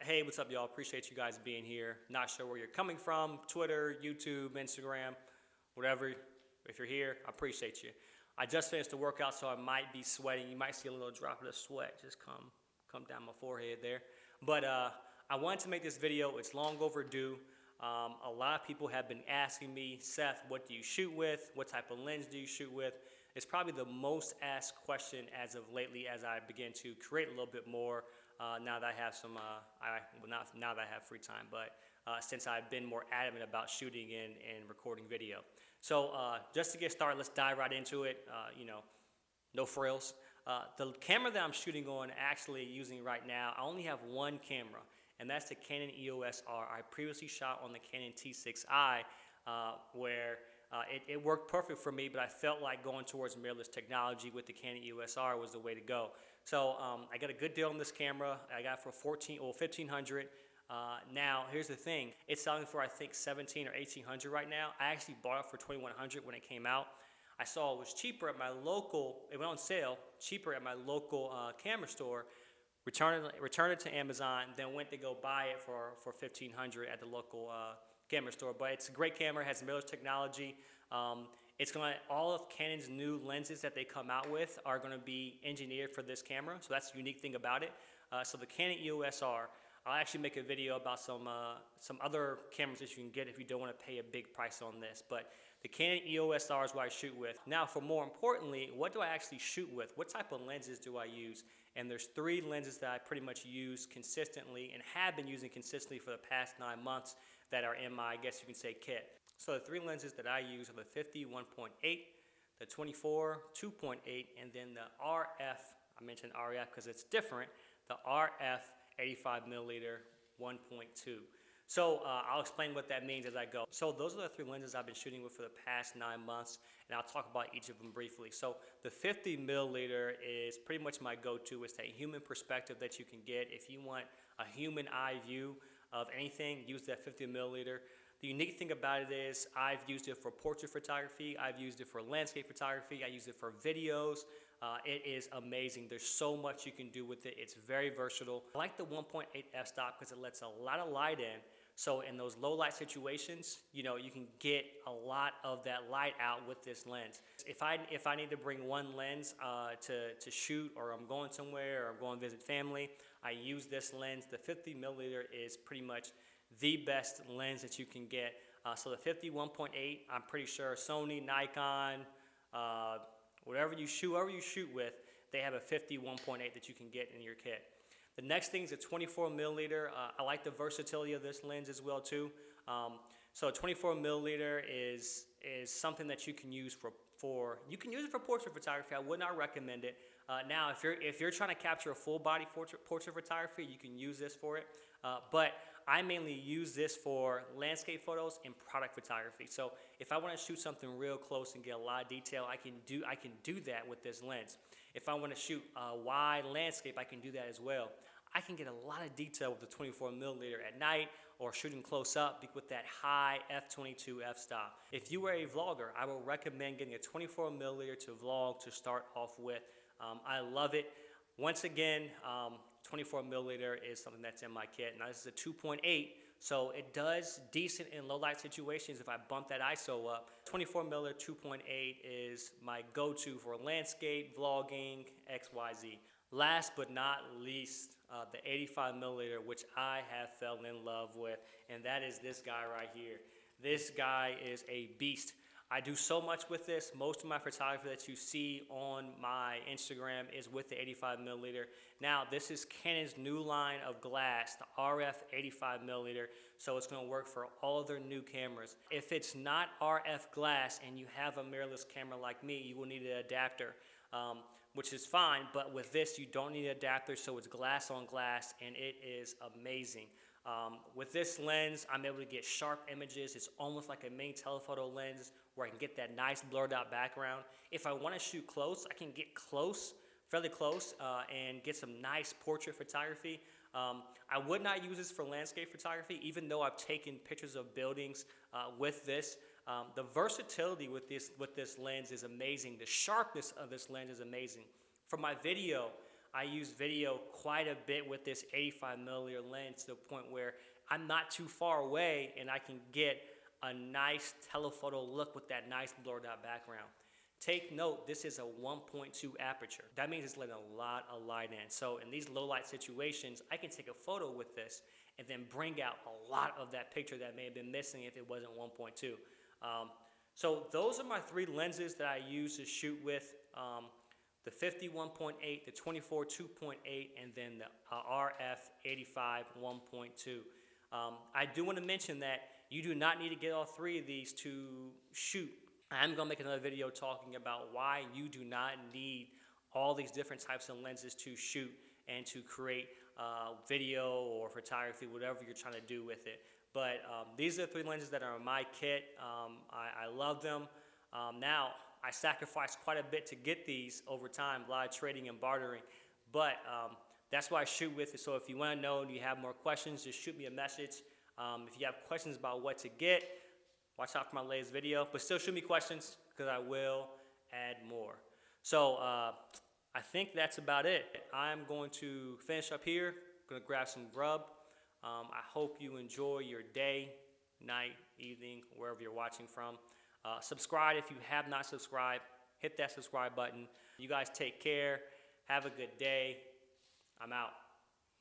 Hey, what's up, y'all? Appreciate you guys being here. Not sure where you're coming from, Twitter, YouTube, Instagram, whatever. If you're here, I appreciate you. I just finished the workout, so I might be sweating. You might see a little drop of sweat just come down my forehead there. But I wanted to make this video. It's long overdue. A lot of people have been asking me, Seth, what do you shoot with? What type of lens do you shoot with? It's probably the most asked question as of lately as I begin to create a little bit more now that I have some, not now that I have free time, but since I've been more adamant about shooting and recording video. So just to get started, let's dive right into it, no frills. The camera that I'm shooting on, actually using right now, I only have one camera, and that's the Canon EOS R. I previously shot on the Canon T6i, where it worked perfect for me, but I felt like going towards mirrorless technology with the Canon EOS R was the way to go. So I got a good deal on this camera. I got it for $1,500. Now, here's the thing. It's selling for, I think, $1,700 or $1,800 right now. I actually bought it for $2,100 when it came out. I saw it was cheaper at my local, it went on sale, cheaper at my local camera store. Returned it to Amazon, then went to go buy it for $1,500 at the local camera store. But it's a great camera, has mirrorless technology. It's going to, all of Canon's new lenses that they come out with are going to be engineered for this camera. So that's the unique thing about it. So the Canon EOS R, I'll actually make a video about some other cameras that you can get if you don't want to pay a big price on this. But the Canon EOS R is what I shoot with. Now, for more importantly, what do I actually shoot with? What type of lenses do I use? And there's three lenses that I pretty much use consistently and have been using consistently for the past 9 months that are in my, I guess you can say, kit. So the three lenses that I use are the 50 1.8, the 24 2.8, and then the RF, I mentioned RF because it's different, the RF 85mm 1.2. So I'll explain what that means as I go. So those are the three lenses I've been shooting with for the past 9 months, and I'll talk about each of them briefly. So the 50mm is pretty much my go-to. It's that human perspective that you can get. If you want a human eye view of anything, use that 50mm. The unique thing about it is I've used it for portrait photography. I've used it for landscape photography. I use it for videos. It is amazing. There's so much you can do with it. It's very versatile. I like the 1.8 f-stop because it lets a lot of light in. So in those low light situations, you can get a lot of that light out with this lens. If I need to bring one lens to shoot, or I'm going somewhere, or I'm going to visit family, I use this lens. The 50mm is pretty much the best lens that you can get. So the 50 1.8, I'm pretty sure Sony, Nikon, whatever you shoot with, they have a 50 1.8 that you can get in your kit. The next thing is a 24mm. I like the versatility of this lens as well too. So a 24mm is something that you can use for you can use it for portrait photography. I would not recommend it. Now, if you're trying to capture a full body portrait photography, you can use this for it. But I mainly use this for landscape photos and product photography. So if I want to shoot something real close and get a lot of detail, I can do that with this lens. If I want to shoot a wide landscape, I can do that as well. I can get a lot of detail with the 24mm at night or shooting close up with that high f/22 f-stop. If you are a vlogger, I will recommend getting a 24mm to vlog to start off with. I love it. Once again, 24mm is something that's in my kit. Now this is a 2.8, so it does decent in low light situations if I bump that ISO up. 24mm 2.8 is my go-to for landscape, vlogging, XYZ. Last but not least, the 85mm, which I have fell in love with, and that is this guy right here. This guy is a beast. I do so much with this. Most of my photography that you see on my Instagram is with the 85mm. Now, this is Canon's new line of glass, the RF 85mm, so it's going to work for all of their new cameras. If it's not RF glass and you have a mirrorless camera like me, you will need an adapter, which is fine, but with this, you don't need an adapter, so it's glass on glass, and it is amazing. With this lens, I'm able to get sharp images. It's almost like a main telephoto lens where I can get that nice blurred out background. If I want to shoot close, I can get close, fairly close, and get some nice portrait photography. I would not use this for landscape photography, even though I've taken pictures of buildings with this. The versatility with this lens is amazing. The sharpness of this lens is amazing. For my video, I use video quite a bit with this 85mm lens to the point where I'm not too far away and I can get a nice telephoto look with that nice blurred out background. Take note, this is a 1.2 aperture. That means it's letting a lot of light in. So in these low light situations, I can take a photo with this and then bring out a lot of that picture that may have been missing if it wasn't 1.2. So those are my three lenses that I use to shoot with. The 50-1.8, the 24-2.8, and then the RF-85 1.2. I do want to mention that you do not need to get all three of these to shoot. I'm going to make another video talking about why you do not need all these different types of lenses to shoot and to create video or photography, whatever you're trying to do with it. But these are the three lenses that are in my kit. I love them. Now, I sacrificed quite a bit to get these over time, a lot of trading and bartering. But that's why I shoot with it. So if you want to know and you have more questions, just shoot me a message. If you have questions about what to get, watch out for my latest video. But still shoot me questions because I will add more. So I think that's about it. I'm going to finish up here. I'm going to grab some grub. I hope you enjoy your day, night, evening, wherever you're watching from. Subscribe if you have not subscribed. Hit that subscribe button. You guys take care. Have a good day. I'm out.